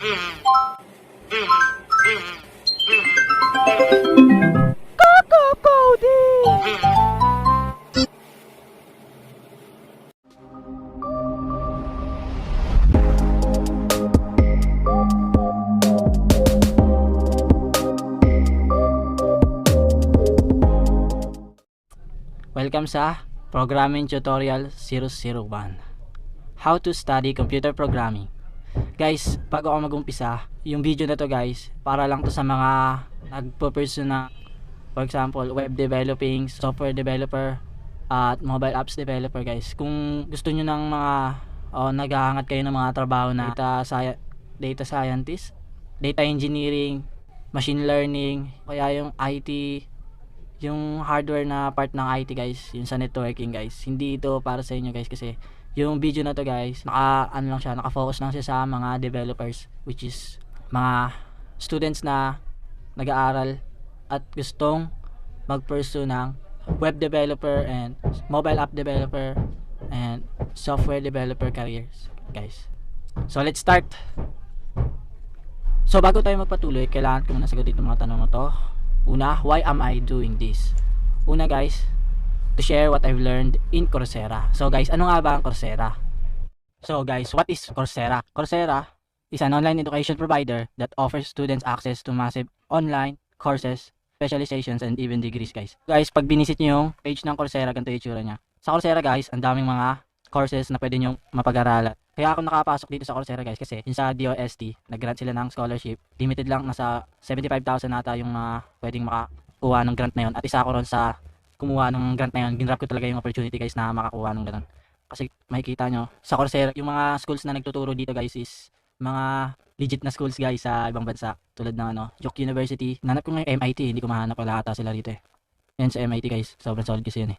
Welcome sa Programming Tutorial 001, How to Study Computer Programming. Guys, bago ako mag-umpisa, yung video na to guys, para lang to sa mga nagpo-pursue na, for example, web developing, software developer, at mobile apps developer guys. Kung gusto nyo ng mga, naghahangat kayo ng mga trabaho na data scientist, data engineering, machine learning, kaya yung IT, yung hardware na part ng IT guys, yung sa networking guys, hindi ito para sa inyo guys, kasi yung video na to guys, naka-focus lang siya sa mga developers, which is mga students na nag-aaral at gustong mag-pursue ng web developer and mobile app developer and software developer careers guys. So let's start. So bago tayo magpatuloy, kailangan ko muna sagutin itong mga tanong na to. Una, why am I doing this? Una guys, to share what I've learned in Coursera. So guys, ano nga ba ang Coursera? So guys, what is Coursera? Coursera is an online education provider that offers students access to massive online courses, specializations, and even degrees guys. Guys, pag binisit nyo yung page ng Coursera, ganito yung itsura nya. Sa Coursera guys, ang daming mga courses na pwede nyo mapag-aralan. Kaya ako nakapasok dito sa Coursera guys, kasi yung sa DOST, nag-grant sila ng scholarship. Limited lang, nasa 75,000 nata yung pwedeng makakuha ng grant na yun. At isa ako ron sa kumuha ng grant na yun. Ginrap ko talaga yung opportunity guys na makakuha ng ganun. Kasi makikita nyo, sa Coursera, yung mga schools na nagtuturo dito guys is mga legit na schools guys sa ibang bansa. Tulad ng Duke University. Nanap ko ngayon MIT, hindi ko mahanap, wala ata sila dito eh. Yan sa MIT guys, sobrang solid kasi yun eh.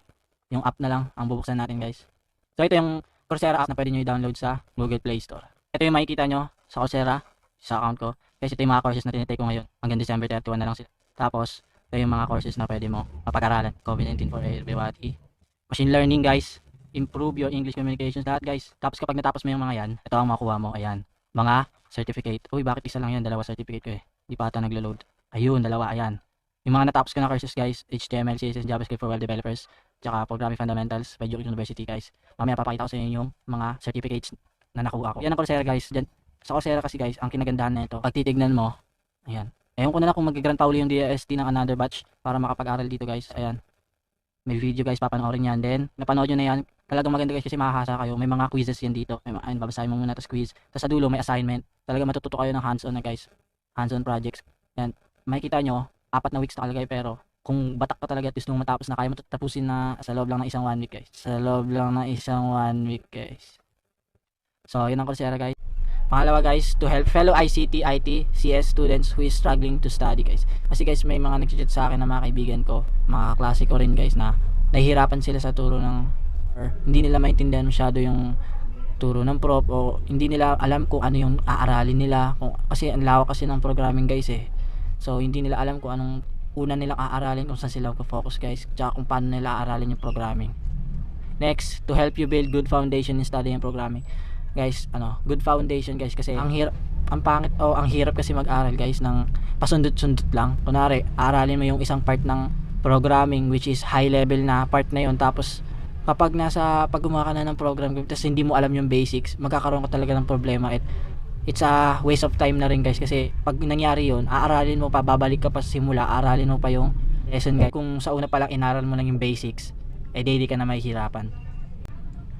Yung app na lang ang bubuksan natin guys. So ito yung Coursera app na pwede nyo i-download sa Google Play Store. Ito yung makikita nyo sa Coursera, sa account ko. Kasi ito yung mga courses na tinitake ko ngayon. Hanggang December 31 na lang sila. Tapos, ito yung mga courses na pwede mo mapag-aralan. COVID-19 for everybody. Machine learning guys. Improve your English communications. Lahat guys. Tapos kapag natapos mo yung mga yan, ito ang makuha mo. Ayan. Mga certificate. Uy, bakit isa lang yan? Dalawa certificate ko eh. Di pa ata naglo-load. Ayun, dalawa. Ayan. Yung mga natapos ko na courses guys, HTML, CSS, JavaScript for web developers, tsaka Programming Fundamentals by Duke University guys. Mamaya papakita ko sa inyo yung mga certificates na nakuha ko. Yan ang Coursera guys. Diyan, sa Coursera kasi guys, ang kinagandahan na ito, pag titignan mo, ayan. Ewan ko na lang kung mag-grant pa uli yung DST ng another batch para makapag-aral dito guys. Ayan. May video guys, papanoorin yan. Then, napanood nyo na yan. Talagang maganda guys kasi makakasa kayo. May mga quizzes yan dito. Ayun, babasahin mo muna tas quiz. Tapos sa dulo may assignment. Talaga matututo kayo ng hands-on na guys. Hands-on projects. Yan. Makikita nyo, 4 na weeks nakalagay, pero kung batak ka talaga at gusto mong matapos na, kaya mo tapusin na sa loob lang ng isang 1 week guys. Sa loob lang ng isang 1 week guys. So, yun ang Coursera guys. Pangalawa guys, to help fellow ICT, IT, CS students who is struggling to study guys. Kasi guys, may mga nag-chat sa akin na mga kaibigan ko, mga kaklase ko rin guys, na nahihirapan sila sa turo ng, or hindi nila maintindihan masyado yung turo ng prof, o hindi nila alam kung ano yung aaralin nila. Kasi ang lawak kasi ng programming guys eh. So, hindi nila alam kung anong una nilang aaralin, kung saan sila mag-focus guys, tsaka kung paano nila aaralin yung programming. Next, to help you build good foundation in studying programming. Guys, good foundation guys, kasi ang hirap kasi mag-aral guys ng pasundot-sundot lang. Kunwari, aaralin mo yung isang part ng programming which is high level na part na yun, tapos kapag pag gumawa ka na ng program tapos hindi mo alam yung basics, magkakaroon ka talaga ng problema. It's a waste of time na rin guys, kasi pag nangyari yun, aaralin mo pa, babalik ka pa sa simula, aaralin mo pa yung lesson guys. Kung sa una pa lang inaral mo lang yung basics, daily ka na mahihirapan.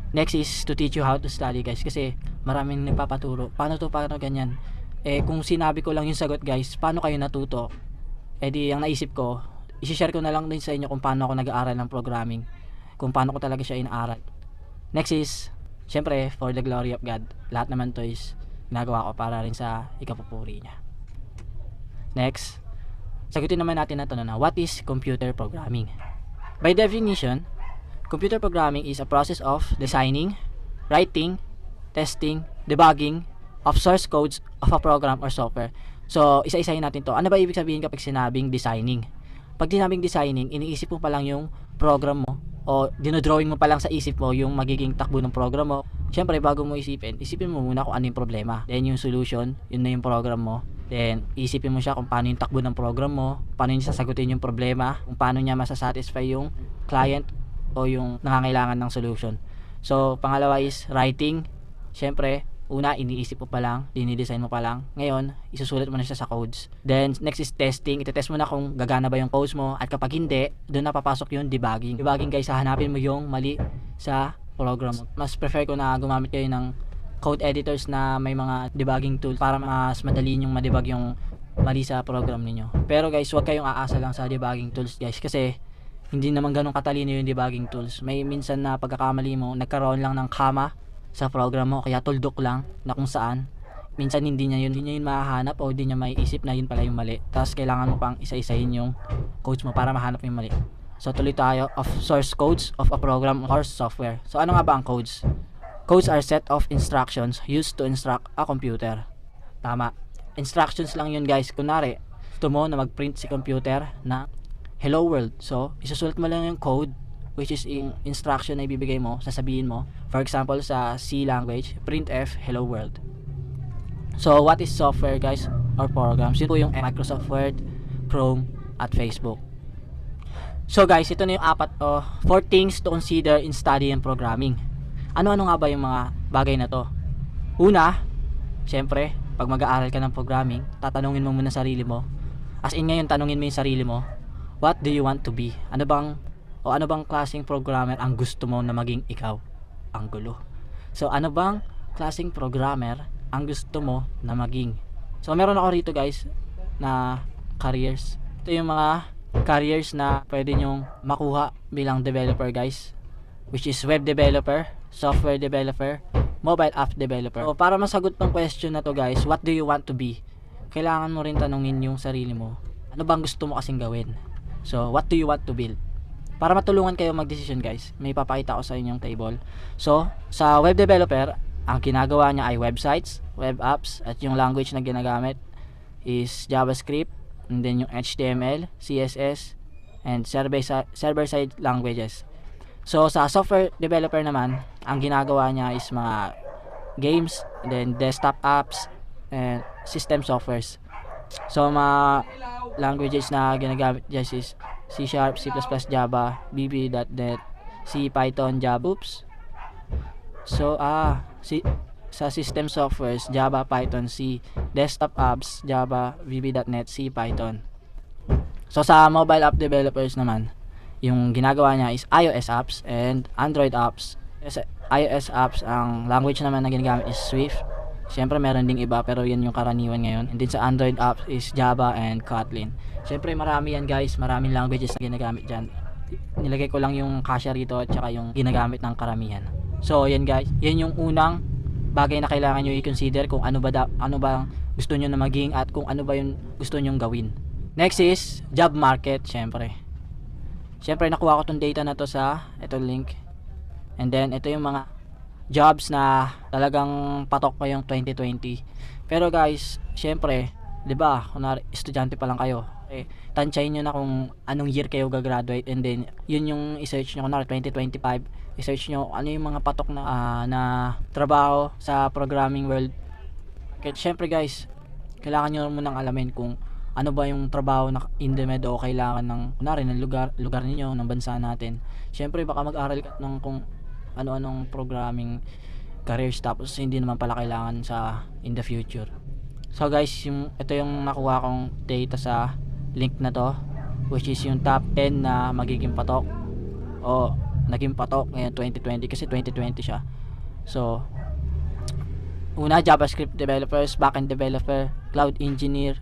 Next is to teach you how to study guys, kasi maraming nagpapaturo, paano ganyan. Kung sinabi ko lang yung sagot guys, paano kayo natuto? Di ang naisip ko, i-share ko na lang din sa inyo kung paano ako nag-aaral ng programming, kung paano ko talaga siya inaaral. Next is, syempre, for the glory of God. Lahat naman to is ginagawa ko para rin sa ikapupuri niya. Next, sagutin naman natin na ito na, what is computer programming? By definition, computer programming is a process of designing, writing, testing, debugging of source codes of a program or software. So, isa-isahin natin to. Ano ba ibig sabihin kapag sinabing designing? Pag sinabing designing, iniisip mo pa lang yung program mo o dinodrawing mo pa lang sa isip mo yung magiging takbo ng program mo, syempre bago mo isipin mo muna kung ano yung problema, then yung solution, yun na yung program mo. Then isipin mo siya kung paano yung takbo ng program mo, paano niya sasagutin yung problema, kung paano niya masasatisfy yung client o yung nangangailangan ng solution. So pangalawa is writing. Syempre una, iniisip mo pa lang, dinidesign mo pa lang. Ngayon, isusulat mo na siya sa codes. Then, next is testing. Itetest mo na kung gagana ba yung codes mo. At kapag hindi, doon na papasok yung debugging. Debugging guys, hahanapin mo yung mali sa program mo. Mas prefer ko na gumamit kayo ng code editors na may mga debugging tools para mas madali nyong madebug yung mali sa program niyo. Pero guys, huwag kayong aasa lang sa debugging tools guys. Kasi, hindi naman ganun katalino yung debugging tools. May minsan na pagkakamali mo, nagkaroon lang ng comma sa program mo, kaya tuldok lang na kung saan minsan hindi niya yun mahahanap o hindi niya maiisip na yun pala yung mali. Tapos kailangan mo pang isa-isahin yung codes mo para mahanap yung mali. So tuloy tayo of source codes of a program or software. So ano nga ba ang codes? Codes are set of instructions used to instruct a computer. Tama, instructions lang yun guys. Kunwari gusto mo na mag-print si computer na hello world, so isusulat mo lang yung code, which is instruction na ibibigay mo, sasabihin mo. For example, sa C language, printf hello world. So, what is software guys or programs? Yun po yung Microsoft Word, Chrome, at Facebook. So guys, ito na yung 4 things to consider in studying programming. Ano-ano nga ba yung mga bagay na to? Una, syempre, pag mag-aaral ka ng programming, tatanungin mo muna sarili mo. As in ngayon, tanungin mo yung sarili mo, what do you want to be? Ano bang klaseng programmer ang gusto mo na maging ikaw? Ang gulo. So ano bang klaseng programmer ang gusto mo na maging? So meron ako rito guys na careers. Ito yung mga careers na pwede nyong makuha bilang developer guys, which is web developer, software developer, mobile app developer. So para masagot tong question na to guys, what do you want to be? Kailangan mo rin tanungin yung sarili mo, ano bang gusto mo kasing gawin? So what do you want to build? Para matulungan kayo mag-decision guys, may papakita ko sa inyong table. So, sa web developer, ang ginagawa niya ay websites, web apps, at yung language na ginagamit is JavaScript, and then yung HTML, CSS, and server-side languages. So, sa software developer naman, ang ginagawa niya is mga games, and then desktop apps, and system softwares. So, mga languages na ginagamit dyan is C#, C++, Java, VB.NET, C, Python, Java. So, sa system softwares, Java, Python, C, desktop apps, Java, VB.NET, C, Python. So, sa mobile app developers naman, yung ginagawa niya is iOS apps and Android apps. Sa iOS apps, ang language naman na ginagamit is Swift. Siyempre meron ding iba pero yan yung karaniwan ngayon. And then sa Android apps is Java and Kotlin. Siyempre marami yan guys, maraming languages na ginagamit dyan. Nilagay ko lang yung kasya rito at saka yung ginagamit ng karamihan. So yan guys, yan yung unang bagay na kailangan nyo i-consider kung ano ba gusto nyo na maging at kung ano ba yung gusto nyo gawin. Next is job market. Siyempre nakuha ko tong data na to sa ito link. And then ito yung mga jobs na talagang patok pa yung 2020. Pero guys, syempre, 'di ba? Kunwari estudyante pa lang kayo. Tansyahin niyo na kung anong year kayo gagraduate, and then yun yung i-search niyo kunwari 2025. I-search niyo ano yung mga patok na trabaho sa programming world. Kaya syempre guys, kailangan niyo munang alamin kung ano ba yung trabaho na in demand o kailangan ng kunwari ng lugar niyo, ng bansa natin. Syempre baka mag-aral ka ng kung ano-anong programming careers tapos hindi naman pala kailangan sa in the future. So guys, ito yung nakuha kong data sa link na to, which is yung top 10 na magiging patok o naging patok ngayon 2020 kasi 2020 siya. So una, JavaScript developers, backend developer, cloud engineer,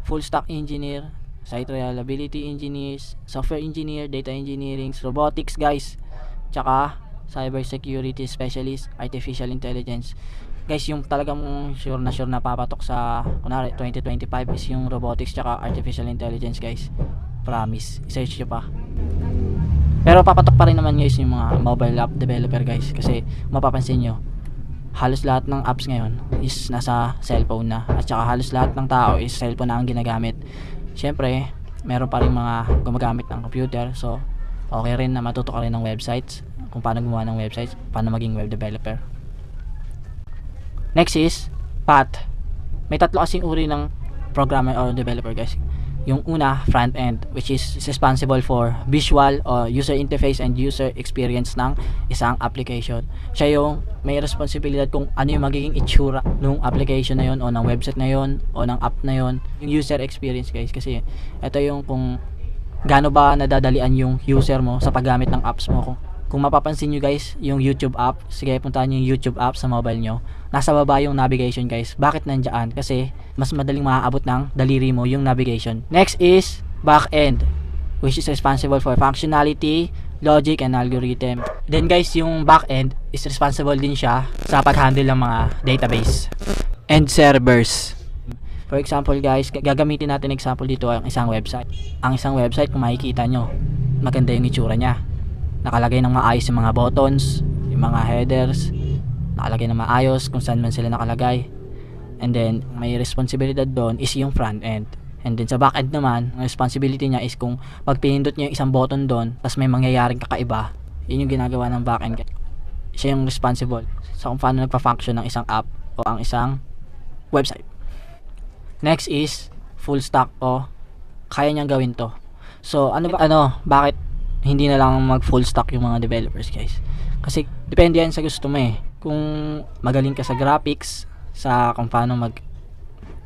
full stack engineer, site reliability engineers, software engineer, data engineering, robotics guys, tsaka cyber security specialist, artificial intelligence. Guys, yung talagang sure na papatok sa kunwari 2025 is yung robotics tsaka artificial intelligence guys. Promise, search nyo pa. Pero papatok pa rin naman guys yung mga mobile app developer guys, kasi mapapansin nyo halos lahat ng apps ngayon is nasa cellphone na, at saka halos lahat ng tao is cellphone na ang ginagamit. Syempre meron pa rin mga gumagamit ng computer, so Okay rin na matuto ka rin ng websites, kung paano gumawa ng websites, paano maging web developer. Next is path. May tatlo kasing uri ng programmer or developer guys. Yung una, front end, which is responsible for visual or user interface and user experience ng isang application. Siya yung may responsibilidad kung ano yung magiging itsura ng application na yon o ng website na yon o ng app na yon. Yung user experience guys, kasi ito yung kung gaano ba nadadalian yung user mo sa paggamit ng apps mo. Kung mapapansin nyo guys, yung YouTube app, sige puntahan nyo yung YouTube app sa mobile nyo, nasa baba yung navigation guys. Bakit nandiyan? Kasi mas madaling maaabot ng daliri mo yung navigation. Next is backend, which is responsible for functionality, logic, and algorithm. Then guys, yung backend is responsible din siya sa pag-handle ng mga database and servers. For example guys, gagamitin natin example dito ang isang website. Ang isang website, kung makikita nyo, maganda yung itsura niya. Nakalagay ng maayos yung mga buttons, yung mga headers, nakalagay ng maayos kung saan man sila nakalagay. And then may responsibilidad doon is yung front end. And then sa back end naman, ang responsibility niya is kung pag pinindot niya yung isang button doon, tapos may mangyayaring kakaiba, yun yung ginagawa ng back end. Siya yung responsible sa kung paano nagpa-function ng isang app o ang isang website. Next is full stack, o kaya niyang gawin to. So bakit hindi na lang mag full stack yung mga developers guys? Kasi depende yan sa gusto mo eh. Kung magaling ka sa graphics, sa kung paano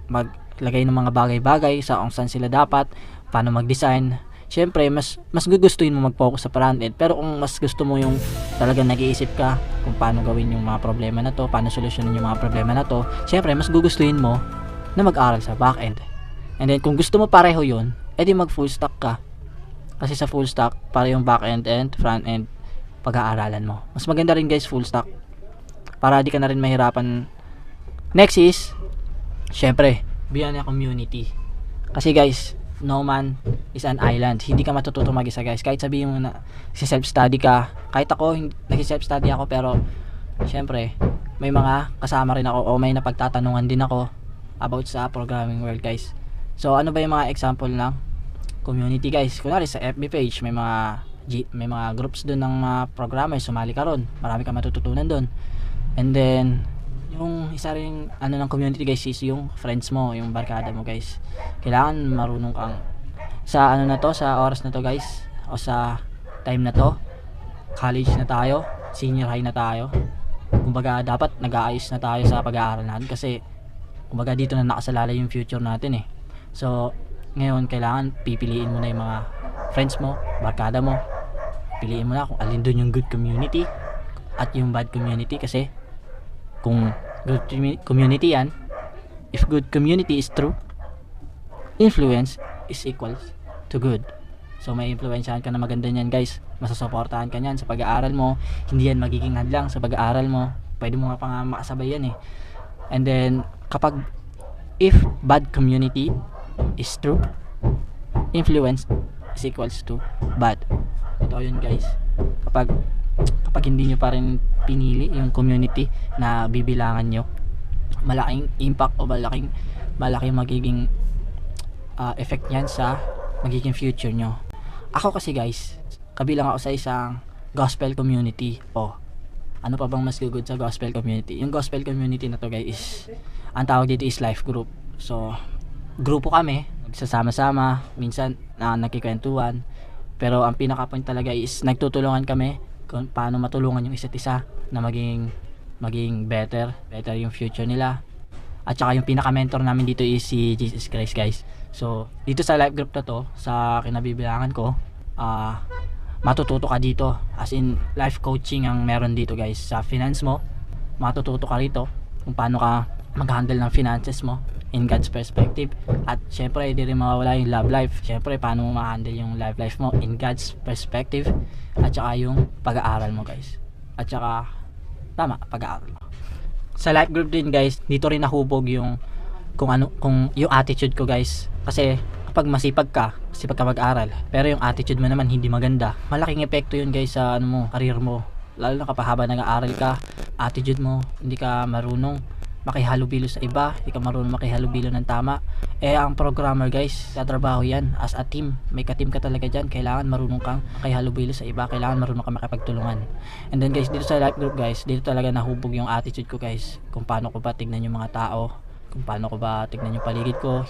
maglagay ng mga bagay-bagay, sa kung saan sila dapat, paano mag-design, syempre mas gugustuhin mo mag-focus sa front end. Pero kung mas gusto mo yung talagang nag-iisip ka kung paano gawin yung mga problema na to, paano solusyonin yung mga problema na to, syempre mas gugustuhin mo na mag-aral sa back end. And then kung gusto mo pareho yun, edi mag full stack ka. Kasi sa full stack, para yung back end and front end pag-aaralan mo. Mas maganda rin guys full stack, para di ka na rin mahirapan. Next is syempre beyond the community. Kasi guys, no man is an island. Hindi ka matututo mag-isa guys. Kahit sabihin mo na self-study ka, kahit ako nag-self-study ako, pero syempre may mga kasama rin ako o may napagtatanungan din ako about sa programming world guys. So ano ba yung mga example ng community guys? Kunwari sa FB page, may mga groups doon ng mga programmers, sumali ka ron, marami ka matututunan doon. And then yung isa ring ng community guys is yung friends mo, yung barkada mo guys. Kailangan marunong kang sa sa oras na to guys, o sa time na to, college na tayo, senior high na tayo. Kumbaga dapat nag-aayos na tayo sa pag-aaral natin, kasi kumbaga dito na nakasalalay yung future natin eh. So ngayon kailangan pipiliin mo na yung mga friends mo, barkada mo. Piliin mo na kung alin doon yung good community at yung bad community. Kasi kung good community yan, if good community is true, influence is equals to good. So may influensyahan ka na maganda niyan guys, masasuportahan ka niyan sa pag-aaral mo. Hindi yan magiging hadlang sa pag-aaral mo, pwede mo nga pa nga makasabay yan eh. And then if bad community is true, influence is equals to bad. Ito yun guys. Kapag hindi nyo pa rin pinili yung community na bibilangan nyo, malaking impact o malaking magiging effect yan sa magiging future nyo. Ako kasi guys, kabilang ako sa isang gospel community. Ano pa bang mas good sa gospel community? Yung gospel community na to guys is, ang tawag dito is life group. So grupo kami, nagsasama-sama, minsan nagkikwentuhan, pero ang pinaka point talaga is nagtutulungan kami kung paano matulungan yung isa't isa na maging better yung future nila. At saka yung pinaka mentor namin dito is si Jesus Christ guys. So dito sa life group na to, sa kinabibilangan ko, matututo ka dito, as in life coaching ang meron dito guys. Sa finance mo, matututo ka rito kung paano ka mag-handle ng finances mo in God's perspective. At syempre hindi rin mawawala yung love life. Syempre paano mo ma-handle yung love life mo in God's perspective. At saka yung pag-aaral mo guys. At saka pag-aaral mo. Sa life group din guys, dito rin nahubog yung kung yung attitude ko guys. Kasi kapag masipag ka mag-aral, pero yung attitude mo naman hindi maganda, malaking epekto yun guys sa career mo. Lalo na kapag haba nag-aaral ka, attitude mo, hindi ka marunong makihalubilo sa iba, hindi ka marunong makihalubilo ng tama. Ang programmer guys, sa trabaho yan as a team. May ka-team ka talaga dyan. Kailangan marunong kang makihalubilo sa iba. Kailangan marunong kang makipagtulungan. And then guys, dito sa life group guys, dito talaga nahubog yung attitude ko guys. Kung paano ko ba tignan yung mga tao, kung paano ko ba tignan yung paligid ko,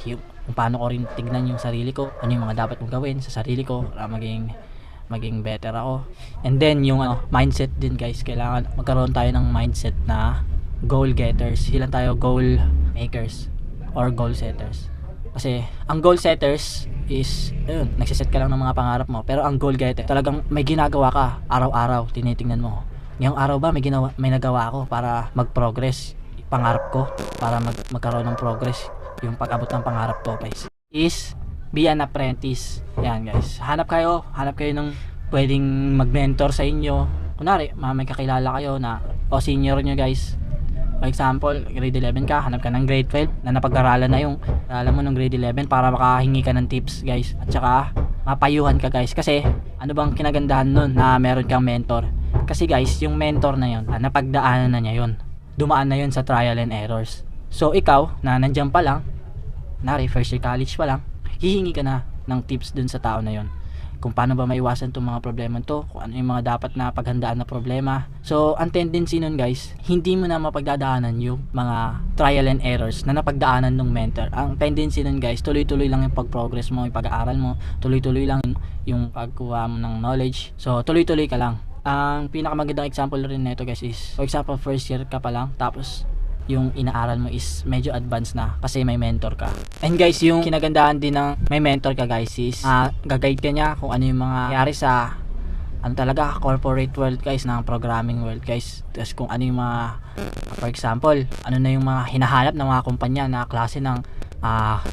kung paano ko rin tignan yung sarili ko, ano yung mga dapat kong gawin sa sarili ko para maging better ako. And then yung mindset din guys, kailangan magkaroon tayo ng mindset na goal getters. Ilan tayo goal makers or goal setters. Kasi ang goal setters is nagsiset ka lang ng mga pangarap mo, pero ang goal getter talagang may ginagawa ka araw-araw, tinitingnan mo. Ngayong araw ba may nagawa ako para mag-progress pangarap ko, para magkaroon ng progress yung pag-abot ng pangarap ko guys. Is be an apprentice. Yan guys, hanap kayo ng pwedeng mag-mentor sa inyo. Kunwari may kakilala kayo na senior nyo guys. For example, grade 11 ka, hanap ka ng grade 12 na napag-aralan na yung alam mo ng grade 11 para makahingi ka ng tips guys. At saka mapayuhan ka guys. Kasi ano bang kinagandahan nun na meron kang mentor? Kasi guys, yung mentor na yun, napagdaanan na niya yun. Dumaan na yun sa trial and errors. So ikaw na nandiyan pa lang, first year college pa lang, hihingi ka na ng tips dun sa tao na yun. Kung paano ba maiwasan itong mga problema to, kung ano yung mga dapat na paghandaan na problema. So ang tendency nun guys, hindi mo na mapagdadaanan yung mga trial and errors na napagdaanan ng mentor. Ang tendency nun guys, tuloy-tuloy lang yung pag-progress mo, yung pag-aaral mo, tuloy-tuloy lang yung pagkuha mo ng knowledge. So tuloy-tuloy ka lang. Ang pinakamagandang example rin nito guys is, for example, first year ka pa lang, tapos yung inaaral mo is medyo advanced na kasi may mentor ka. And guys, yung kinagandahan din ng may mentor ka guys is gagayad ka niya kung ano yung mga nangyari sa talaga corporate world guys, ng programming world guys. Tapos kung ano yung mga for example, ano na yung mga hinahanap ng mga kumpanya na klase ng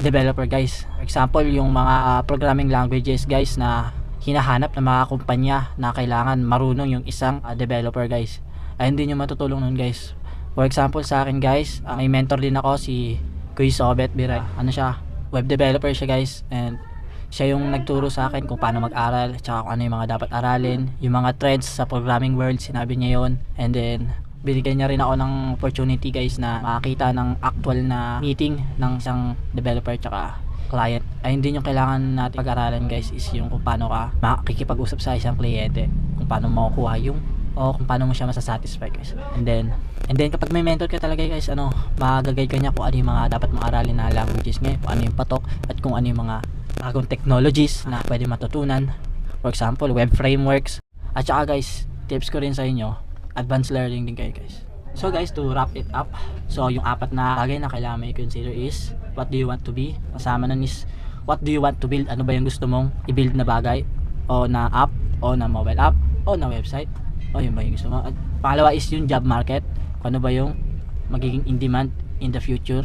developer guys. For example, yung mga programming languages guys na hinahanap ng mga kumpanya na kailangan marunong yung isang developer guys. Ayun din yung matutulong nun guys. For example sa akin guys, may mentor din ako, si Kuya Sobet Biray. Ano siya? Web developer siya guys. And siya yung nagturo sa akin kung paano mag-aral, tsaka kung ano yung mga dapat aralin, yung mga trends sa programming world, sinabi niya yon. And then binigyan niya rin ako ng opportunity guys na makakita ng actual na meeting ng isang developer tsaka client. Ayun din yung kailangan natin pag-aralan guys, is yung kung paano ka makikipag-usap sa isang kliyente, kung paano makukuha yung kung paano mo siya masasatisfy guys. And then kapag may mentor ka talaga guys, magagay ka niya kung ano yung mga dapat mong aralin na languages ngayon, kung ano yung patok, at kung ano yung mga bagong technologies na pwede matutunan. For example, web frameworks. At saka guys, tips ko rin sa inyo, advanced learning din kayo guys. So guys, to wrap it up, so yung apat na bagay na kailangan may consider is, what do you want to be? Kasama nun is, what do you want to build? Ano ba yung gusto mong i-build na bagay? O na app, o na mobile app, o na website, o yun ba yung gusto mo? At pangalawa is yung job market, kung ano ba yung magiging in demand in the future.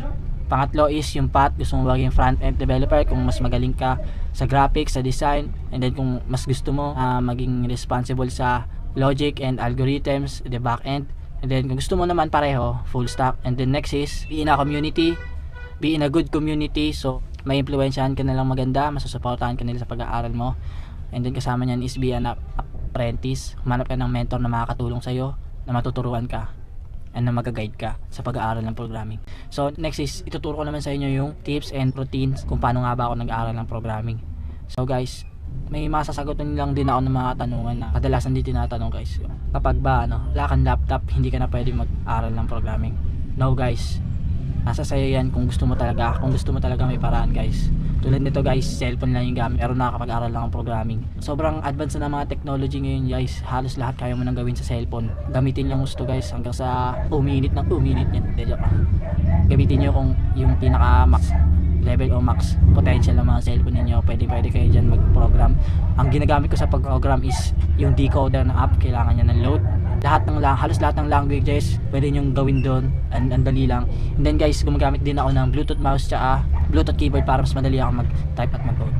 Pangatlo is yung path, gusto mo maging front-end developer, kung mas magaling ka sa graphics, sa design, and then kung mas gusto mo maging responsible sa logic and algorithms, the back-end. And then kung gusto mo naman pareho, full stack. And then next is be in a community, be in a good community, so may influensyahan ka na lang maganda, masusuportahan ka nila sa pag-aaral mo. And then kasama niyan is be an apprentice, humanap ka ng mentor na makakatulong sa'yo, na matuturuan ka and na mag-guide ka sa pag-aaral ng programming. So next is ituturo ko naman sa inyo yung tips and routines kung paano nga ba ako nag-aaral ng programming. So guys, may masasagutin lang din ako ng mga tanungan na kadalasan din tinatanong guys. Kapag ba wala kang laptop, hindi ka na pwede mag-aral ng programming. No guys, nasa sa'yo yan kung gusto mo talaga. Kung gusto mo talaga may paraan guys. Tulad nito guys, cellphone lang yung gamit, pero nakakapag-aral lang ang programming. Sobrang advanced na ng mga technology ngayon guys, halos lahat kaya mo nang gawin sa cellphone. Gamitin lang gusto guys, hanggang sa 2 minute ng 2 minute yan. Gamitin nyo kung yung pinaka max level o max potential ng mga cellphone ninyo. Pwede kayo dyan mag-program. Ang ginagamit ko sa pag-program is yung decoder ng app, kailangan niya ng load. Halos lahat ng languages pwede nyong gawin doon, and dali lang. And then guys, gumagamit din ako ng Bluetooth mouse tsaka Bluetooth keyboard para mas madali ako mag-type at mag-code.